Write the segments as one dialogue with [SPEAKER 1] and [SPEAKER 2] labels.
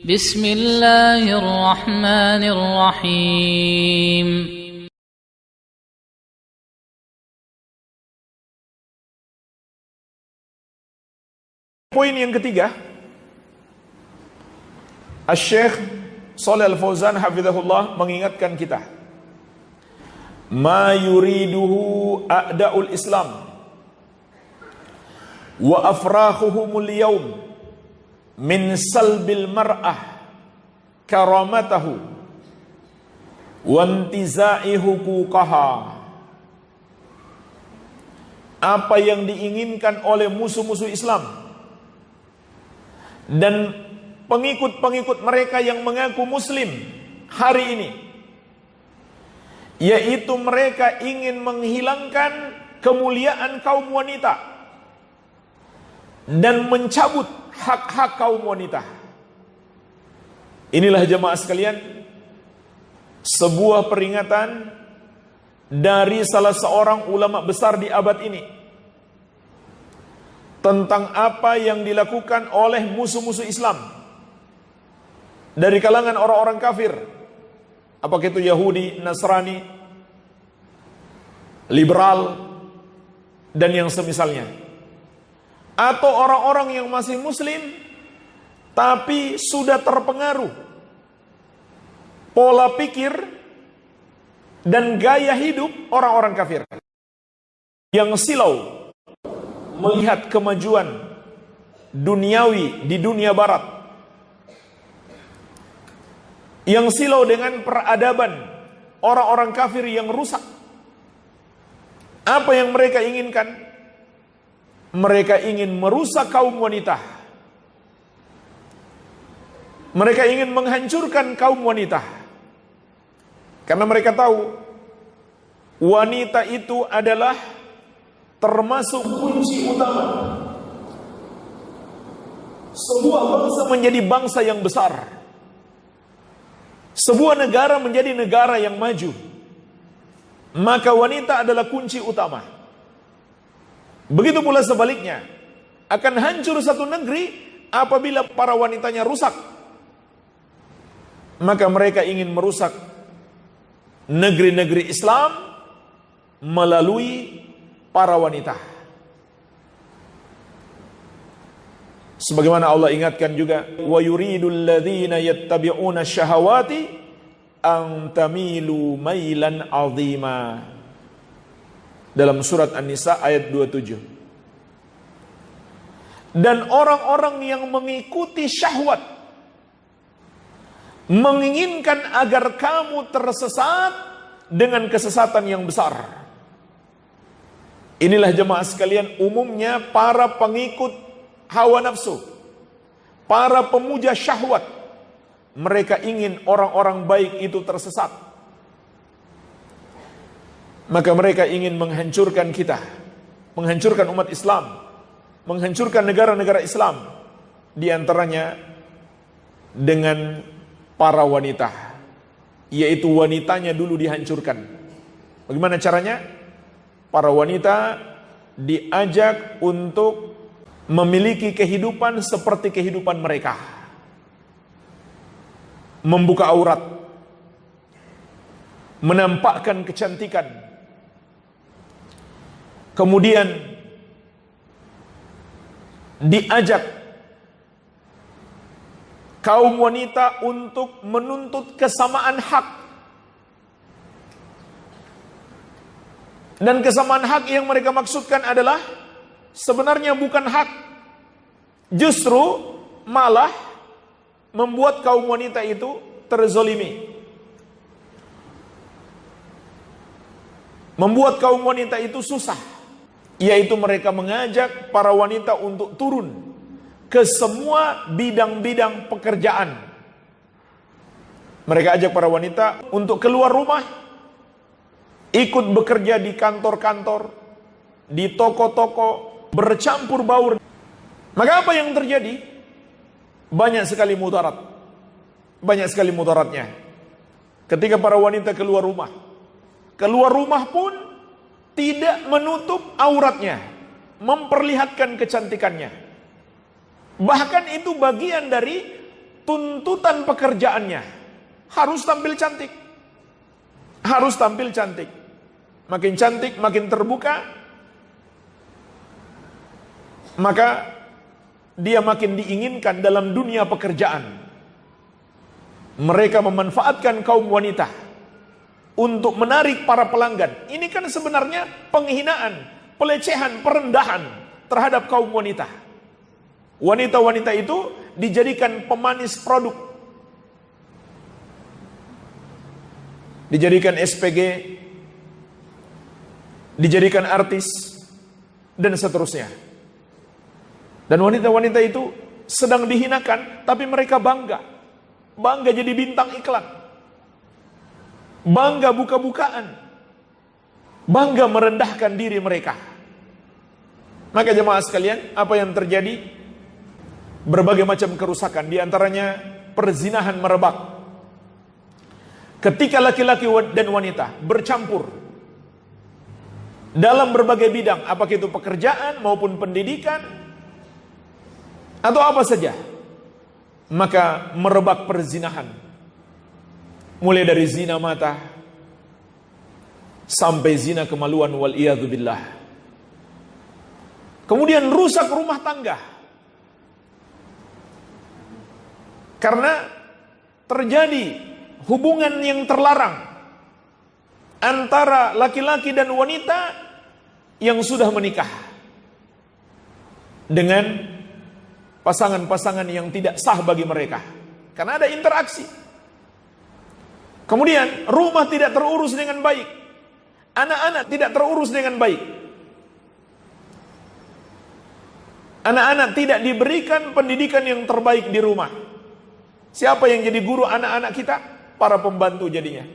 [SPEAKER 1] Bismillahirrahmanirrahim.
[SPEAKER 2] Poin yang ketiga, Asy-Syaikh Shalih Al-Fauzan hafizahullah mengingatkan kita, ma yuriduhu a'da'ul Islam wa afrakhuhumul yawm min salbil mar'ah karamatahu wa intiza'i huquqaha. Apa yang diinginkan oleh musuh-musuh Islam dan pengikut-pengikut mereka yang mengaku muslim hari ini, yaitu mereka ingin menghilangkan kemuliaan kaum wanita dan mencabut hak-hak kaum wanita. Inilah jemaah sekalian, sebuah peringatan dari salah seorang ulama besar di abad ini tentang apa yang dilakukan oleh musuh-musuh Islam dari kalangan orang-orang kafir, apakah itu Yahudi, Nasrani, liberal, dan yang semisalnya, atau orang-orang yang masih muslim tapi sudah terpengaruh pola pikir dan gaya hidup orang-orang kafir yang silau melihat kemajuan duniawi di dunia barat, yang silau dengan peradaban orang-orang kafir yang rusak. Apa yang mereka inginkan? Mereka ingin merusak kaum wanita. Mereka ingin menghancurkan kaum wanita, karena mereka tahu wanita itu adalah termasuk kunci utama sebuah bangsa menjadi bangsa yang besar, sebuah negara menjadi negara yang maju. Maka wanita adalah kunci utama. Begitu pula sebaliknya, akan hancur satu negeri apabila para wanitanya rusak. Maka mereka ingin merusak negeri-negeri Islam melalui para wanita. Sebagaimana Allah ingatkan juga, wa yuridul ladzina yattabi'una syahawati an tamilu mailan 'azima, dalam surat An-Nisa ayat 27. Dan orang-orang yang mengikuti syahwat menginginkan agar kamu tersesat dengan kesesatan yang besar. Inilah jemaah sekalian, umumnya para pengikut hawa nafsu, para pemuja syahwat, mereka ingin orang-orang baik itu tersesat. Maka mereka ingin menghancurkan kita, menghancurkan umat Islam, menghancurkan negara-negara Islam, di antaranya dengan para wanita, yaitu wanitanya dulu dihancurkan. Bagaimana caranya? Para wanita diajak untuk memiliki kehidupan seperti kehidupan mereka, membuka aurat, menampakkan kecantikan, kemudian diajak kaum wanita untuk menuntut kesamaan hak. Dan kesamaan hak yang mereka maksudkan adalah sebenarnya bukan hak, justru malah membuat kaum wanita itu terzolimi, membuat kaum wanita itu susah, yaitu mereka mengajak para wanita untuk turun ke semua bidang-bidang pekerjaan. Mereka ajak para wanita untuk keluar rumah, ikut bekerja di kantor-kantor, di toko-toko, bercampur baur. Maka apa yang terjadi? Banyak sekali mudarat. Banyak sekali mudaratnya. Ketika para wanita keluar rumah pun tidak menutup auratnya, memperlihatkan kecantikannya. Bahkan itu bagian dari tuntutan pekerjaannya harus tampil cantik. Harus tampil cantik. Makin cantik, makin terbuka, maka dia makin diinginkan dalam dunia pekerjaan. Mereka memanfaatkan kaum wanita untuk menarik para pelanggan. Ini kan sebenarnya penghinaan, pelecehan, perendahan terhadap kaum wanita. Wanita-wanita itu dijadikan pemanis produk, dijadikan SPG, dijadikan artis, dan seterusnya. Dan wanita-wanita itu sedang dihinakan, tapi mereka bangga. Bangga jadi bintang iklan. Bangga buka-bukaan. Bangga merendahkan diri mereka. Maka jemaah sekalian, apa yang terjadi? Berbagai macam kerusakan, diantaranya perzinahan merebak. Ketika laki-laki dan wanita bercampur dalam berbagai bidang, apakah itu pekerjaan maupun pendidikan atau apa saja, maka merebak perzinahan. Mulai dari zina mata sampai zina kemaluan, wal iyadzubillah. Kemudian rusak rumah tangga karena terjadi hubungan yang terlarang antara laki-laki dan wanita yang sudah menikah dengan pasangan-pasangan yang tidak sah bagi mereka, karena ada interaksi. Kemudian rumah tidak terurus dengan baik, anak-anak tidak terurus dengan baik, anak-anak tidak diberikan pendidikan yang terbaik di rumah. Siapa yang jadi guru anak-anak kita? Para pembantu jadinya.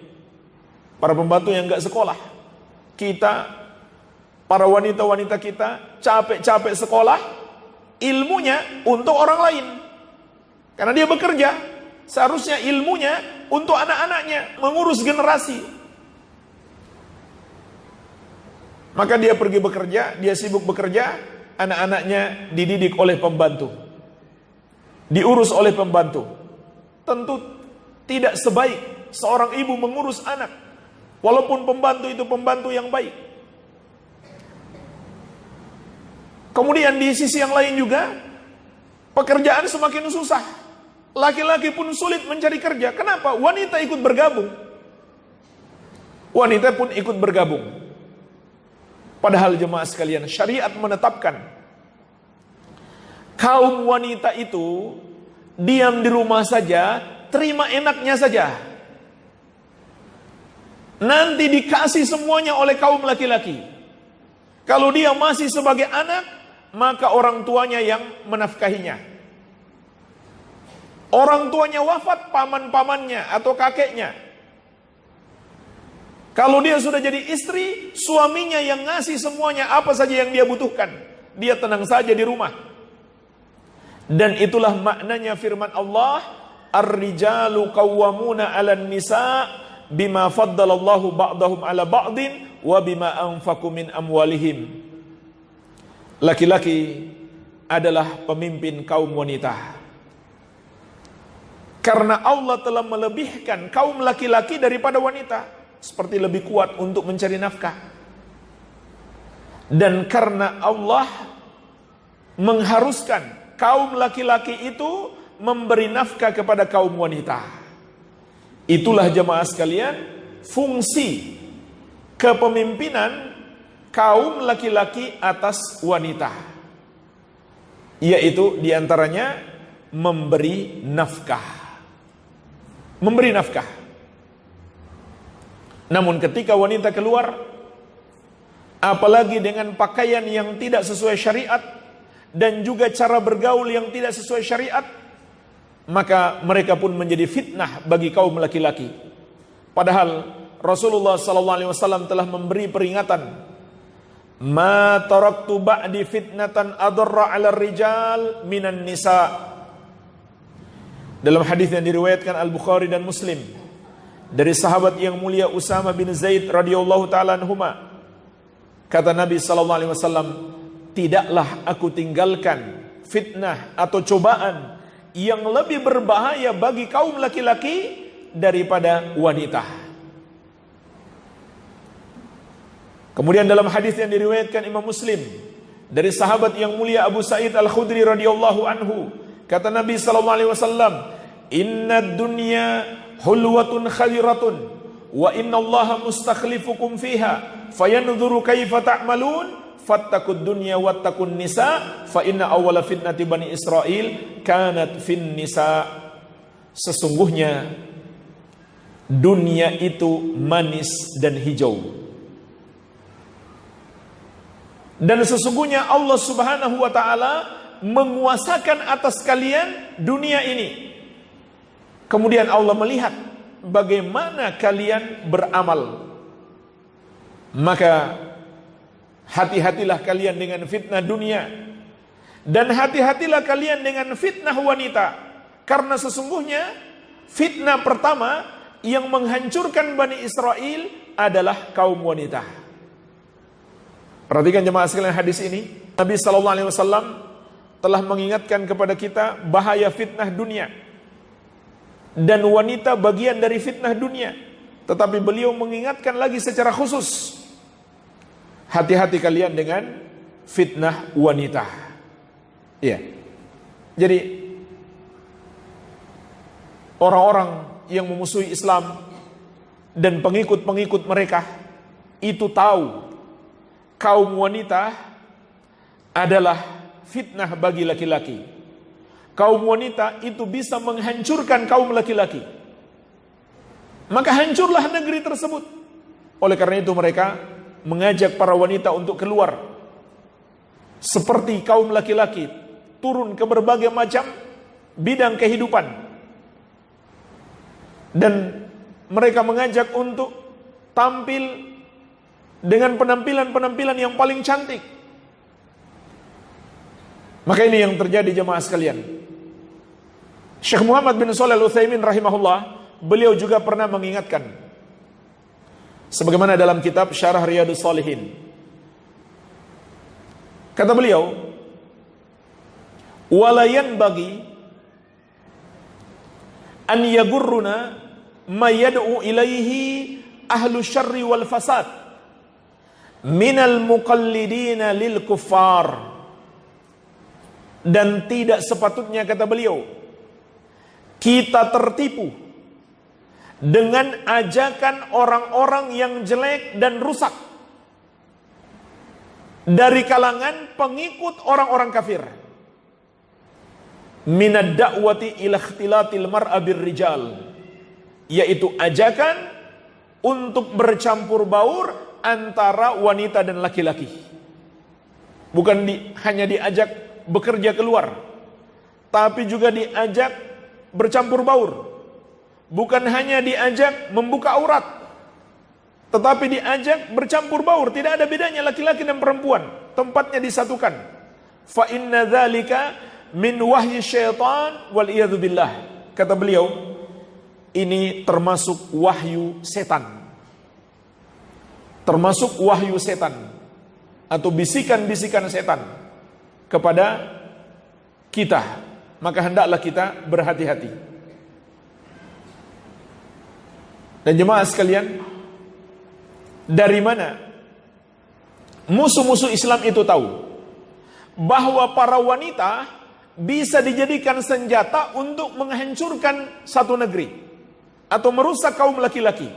[SPEAKER 2] Para pembantu yang gak sekolah. Kita, para wanita-wanita kita capek-capek sekolah, ilmunya untuk orang lain. Karena dia bekerja, seharusnya ilmunya untuk anak-anaknya, mengurus generasi. Maka dia pergi bekerja, dia sibuk bekerja, anak-anaknya dididik oleh pembantu, diurus oleh pembantu. Tentu tidak sebaik seorang ibu mengurus anak, walaupun pembantu itu pembantu yang baik. Kemudian di sisi yang lain juga, pekerjaan semakin susah. Laki-laki pun sulit mencari kerja. Kenapa? Wanita ikut bergabung. Wanita pun ikut bergabung. Padahal jemaah sekalian, syariat menetapkan kaum wanita itu diam di rumah saja, terima enaknya saja. Nanti dikasih semuanya oleh kaum laki-laki. Kalau dia masih sebagai anak, maka orang tuanya yang menafkahinya. Orang tuanya wafat, paman-pamannya atau kakeknya. Kalau dia sudah jadi istri, suaminya yang ngasih semuanya apa saja yang dia butuhkan. Dia tenang saja di rumah. Dan itulah maknanya firman Allah, ar-rijalu qawwamuna 'alan nisa bima faddalallahu ba'dahum 'ala ba'din wa bima anfaqu min amwalihim. Laki-laki adalah pemimpin kaum wanita. Karena Allah telah melebihkan kaum laki-laki daripada wanita, seperti lebih kuat untuk mencari nafkah. Dan karena Allah mengharuskan kaum laki-laki itu memberi nafkah kepada kaum wanita. Itulah jemaah sekalian fungsi kepemimpinan kaum laki-laki atas wanita, yaitu diantaranya memberi nafkah. Memberi nafkah. Namun ketika wanita keluar, apalagi dengan pakaian yang tidak sesuai syariat dan juga cara bergaul yang tidak sesuai syariat, maka mereka pun menjadi fitnah bagi kaum laki-laki. Padahal Rasulullah SAW telah memberi peringatan, ma taraktu ba'di fitnatan adarra 'ala rijal minan nisa. Dalam hadis yang diriwayatkan Al-Bukhari dan Muslim dari sahabat yang mulia Usama bin Zaid radhiyallahu taala anhuma, kata Nabi SAW, tidaklah aku tinggalkan fitnah atau cobaan yang lebih berbahaya bagi kaum laki-laki daripada wanita. Kemudian dalam hadis yang diriwayatkan Imam Muslim dari sahabat yang mulia Abu Sa'id Al-Khudri radhiyallahu anhu, kata Nabi sallallahu alaihi wasallam, "Innad dunya hulwatun khadiratun wa innallaha mustakhlifukum fiha fayanzuru kaifa ta'malun fattaqud dunya wattaqun nisa fa inna awwala fitnati bani Israil kanat fin nisa." Sesungguhnya dunia itu manis dan hijau, dan sesungguhnya Allah Subhanahu wa taala menguasakan atas kalian dunia ini. Kemudian Allah melihat bagaimana kalian beramal. Maka hati-hatilah kalian dengan fitnah dunia, dan hati-hatilah kalian dengan fitnah wanita, karena sesungguhnya fitnah pertama yang menghancurkan Bani Israel adalah kaum wanita. Perhatikan jemaah sekalian hadis ini. Nabi sallallahu alaihi wasallam telah mengingatkan kepada kita bahaya fitnah dunia, dan wanita bagian dari fitnah dunia. Tetapi beliau mengingatkan lagi secara khusus, hati-hati kalian dengan fitnah wanita. Iya. Jadi orang-orang yang memusuhi Islam dan pengikut-pengikut mereka itu tahu kaum wanita adalah fitnah bagi laki-laki. Kaum wanita itu bisa menghancurkan kaum laki-laki. Maka hancurlah negeri tersebut. Oleh karena itu mereka mengajak para wanita untuk keluar. Seperti kaum laki-laki, turun ke berbagai macam bidang kehidupan. Dan mereka mengajak untuk tampil dengan penampilan-penampilan yang paling cantik. Maka ini yang terjadi jemaah sekalian. Syekh Muhammad bin Shalih Al-Utsaimin rahimahullah, beliau juga pernah mengingatkan, sebagaimana dalam kitab Syarah Riyadhus Shalihin. Kata beliau, "Walayan bagi an yagurruna ma yad'u ilaihi ahlu syarri wal fasad minal muqallidina lil kuffar." Dan tidak sepatutnya, kata beliau, kita tertipu dengan ajakan orang-orang yang jelek dan rusak dari kalangan pengikut orang-orang kafir. Minad da'wati ila ikhtilatil mar'a birrijal, yaitu ajakan untuk bercampur baur antara wanita dan laki-laki. Bukan hanya diajak bekerja keluar, tapi juga diajak bercampur baur. Bukan hanya diajak membuka aurat, tetapi diajak bercampur baur. Tidak ada bedanya laki-laki dan perempuan, tempatnya disatukan. Fa inna dzalika min wahyi syaitan wal iyadzu billah. Kata beliau, ini termasuk wahyu setan. Termasuk wahyu setan atau bisikan-bisikan setan kepada kita. Maka hendaklah kita berhati-hati. Dan jemaah sekalian, dari mana musuh-musuh Islam itu tahu bahwa para wanita bisa dijadikan senjata untuk menghancurkan satu negeri atau merusak kaum laki-laki?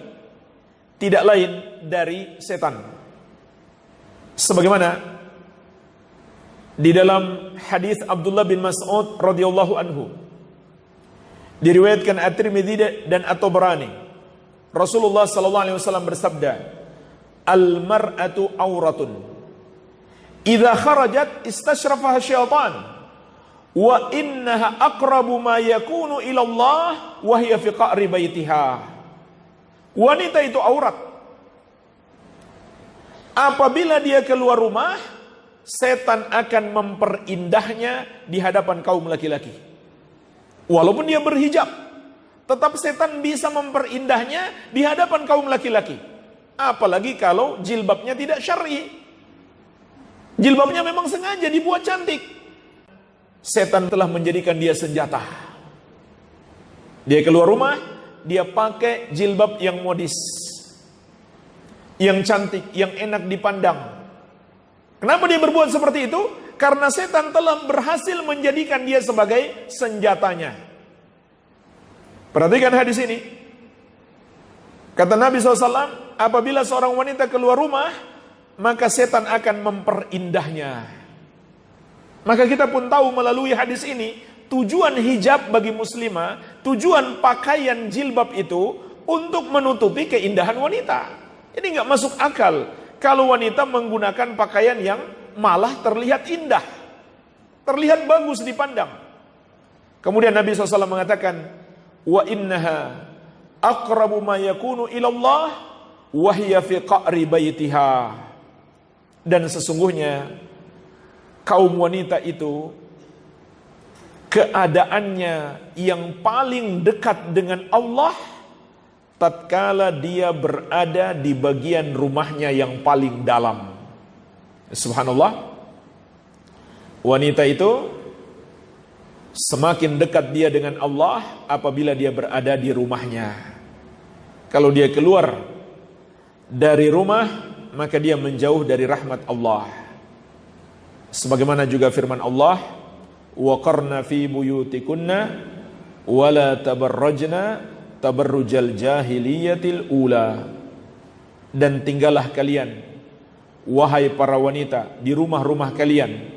[SPEAKER 2] Tidak lain dari setan. Sebagaimana di dalam hadis Abdullah bin Mas'ud radhiyallahu anhu, diriwayatkan At-Tirmidzi dan At-Tabrani, Rasulullah sallallahu alaihi wasallam bersabda, "Al-mar'atu auratun. Idza kharajat istashrafaha syaitan wa innaha aqrabu ma yakunu ila Allah wa hiya fi qa'ri baitiha." Wanita itu aurat. Apabila dia keluar rumah, setan akan memperindah,nya di hadapan kaum laki-laki. Walaupun dia berhijab, tetap setan bisa memperindah,nya di hadapan kaum laki-laki. Apalagi kalau jilbabnya tidak syar'i. Jilbabnya memang sengaja dibuat cantik. setan telah menjadikan dia senjata. Dia keluar rumah, dia pakai jilbab yang modis, yang cantik, yang enak dipandang. Kenapa dia berbuat seperti itu? Karena setan telah berhasil menjadikan dia sebagai senjatanya. Perhatikan hadis ini. Kata Nabi SAW, apabila seorang wanita keluar rumah, maka setan akan memperindah. Maka kita pun tahu melalui hadis ini, tujuan hijab bagi muslimah, tujuan pakaian jilbab itu untuk menutupi keindahan wanita. Ini nggak masuk akal kalau wanita menggunakan pakaian yang malah terlihat indah, terlihat bagus dipandang. Kemudian Nabi SAW mengatakan, wa innaha aqrabu ma yakunu ilallah wa hiya fi qa'ri baitiha. Dan sesungguhnya kaum wanita itu keadaannya yang paling dekat dengan Allah tatkala dia berada di bagian rumahnya yang paling dalam. Subhanallah. Wanita itu semakin dekat dia dengan Allah apabila dia berada di rumahnya. Kalau dia keluar dari rumah, maka dia menjauh dari rahmat Allah. Sebagaimana juga firman Allah, wa qarna fi buyutikunna wa la tabarrajna tabarrujal jahiliyatil ula. Dan tinggallah kalian, wahai para wanita, di rumah-rumah kalian,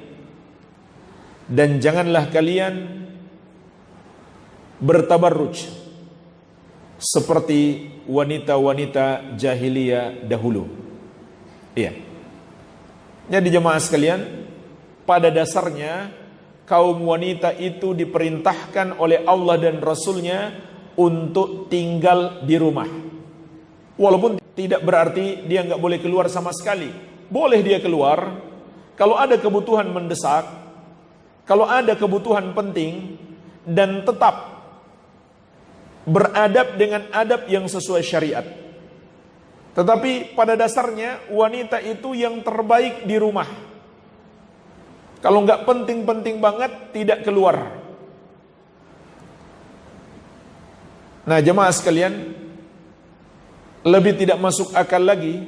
[SPEAKER 2] dan janganlah kalian bertabarruj seperti wanita-wanita jahiliyah dahulu. Iya. Jadi jemaah sekalian, pada dasarnya kaum wanita itu diperintahkan oleh Allah dan Rasulnya untuk tinggal di rumah. Walaupun tidak berarti dia nggak boleh keluar sama sekali. Boleh dia keluar kalau ada kebutuhan mendesak, kalau ada kebutuhan penting, dan tetap beradab dengan adab yang sesuai syariat. Tetapi pada dasarnya wanita itu yang terbaik di rumah. Kalau nggak penting-penting banget, tidak keluar. Nah jemaah sekalian, lebih tidak masuk akal lagi,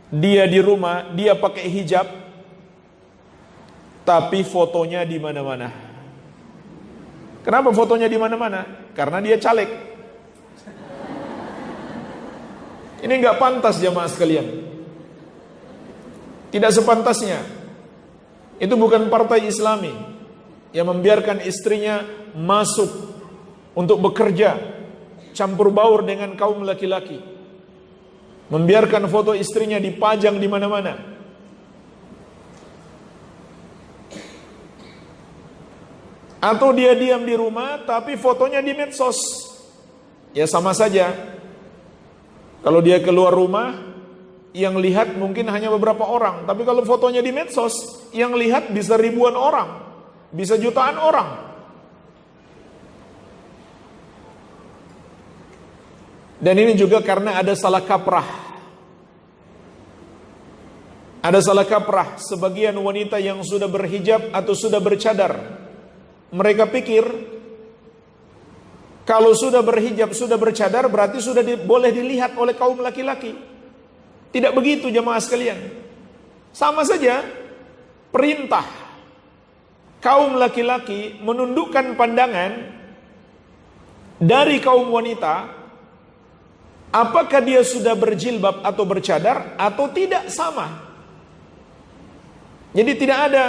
[SPEAKER 2] dia di rumah, dia pakai hijab, tapi fotonya di mana-mana. Kenapa fotonya di mana-mana? Karena dia caleg. Ini nggak pantas jemaah sekalian. Tidak sepantasnya. Itu bukan partai Islami yang membiarkan istrinya masuk untuk bekerja, campur baur dengan kaum laki-laki, membiarkan foto istrinya dipajang di mana-mana. Atau dia diam di rumah tapi fotonya di medsos. Ya sama saja. Kalau dia keluar rumah, yang lihat mungkin hanya beberapa orang, tapi kalau fotonya di medsos, yang lihat bisa ribuan orang, bisa jutaan orang. Dan ini juga karena ada salah kaprah. Ada salah kaprah sebagian wanita yang sudah berhijab atau sudah bercadar. Mereka pikir kalau sudah berhijab, sudah bercadar, berarti sudah boleh dilihat oleh kaum laki-laki. Tidak begitu jemaah sekalian. Sama saja perintah kaum laki-laki menundukkan pandangan dari kaum wanita, apakah dia sudah berjilbab atau bercadar atau tidak, sama. Jadi tidak ada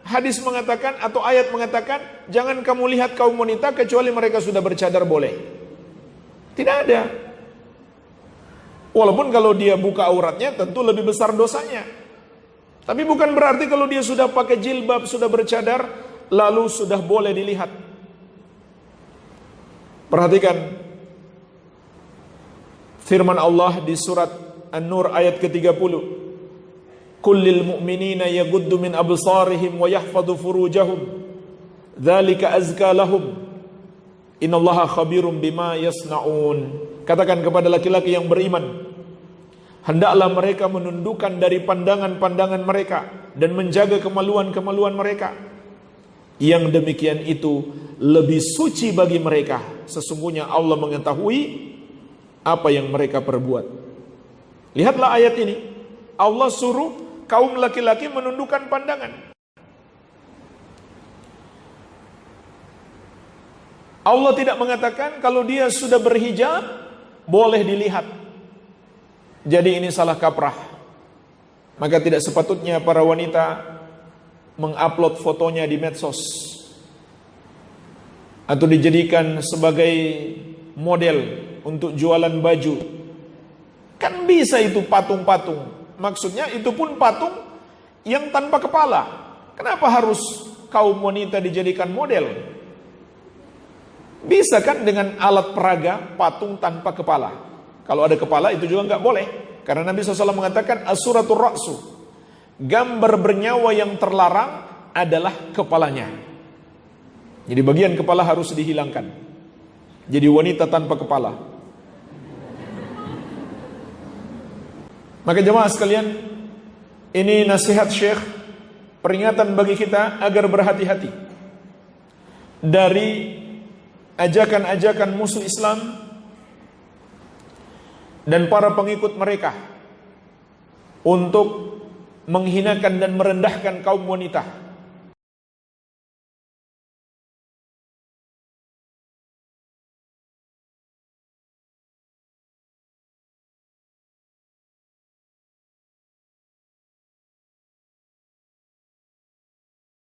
[SPEAKER 2] hadis mengatakan atau ayat mengatakan jangan kamu lihat kaum wanita kecuali mereka sudah bercadar boleh. Tidak ada. Walaupun kalau dia buka auratnya tentu lebih besar dosanya. Tapi bukan berarti kalau dia sudah pakai jilbab, sudah bercadar, lalu sudah boleh dilihat. Perhatikan firman Allah di surat An-Nur ayat ke-30. Kullil mu'minina yaghuddu min absarihim wa yahfadhu furujahum dzalika azka lahum innallaha khabirum bima yasnaun. Katakan kepada laki-laki yang beriman, hendaklah mereka menundukkan dari pandangan-pandangan mereka dan menjaga kemaluan-kemaluan mereka. Yang demikian itu lebih suci bagi mereka. Sesungguhnya Allah mengetahui apa yang mereka perbuat. Lihatlah ayat ini. Allah suruh kaum laki-laki menundukkan pandangan. Allah tidak mengatakan kalau dia sudah berhijab boleh dilihat. Jadi ini salah kaprah. Maka tidak sepatutnya para wanita mengupload fotonya di medsos atau dijadikan sebagai model untuk jualan baju. Kan bisa itu patung-patung. Maksudnya itu pun patung yang tanpa kepala. Kenapa harus kaum wanita dijadikan model? Bisa kan dengan alat peraga patung tanpa kepala. Kalau ada kepala itu juga nggak boleh. Karena Nabi SAW mengatakan as-suratul ra'su. Gambar bernyawa yang terlarang adalah kepalanya. Jadi bagian kepala harus dihilangkan. Jadi wanita tanpa kepala. Maka jemaah sekalian, ini nasihat Syekh, peringatan bagi kita agar berhati-hati dari ajakan-ajakan musuh Islam dan para pengikut mereka untuk menghinakan dan merendahkan kaum wanita.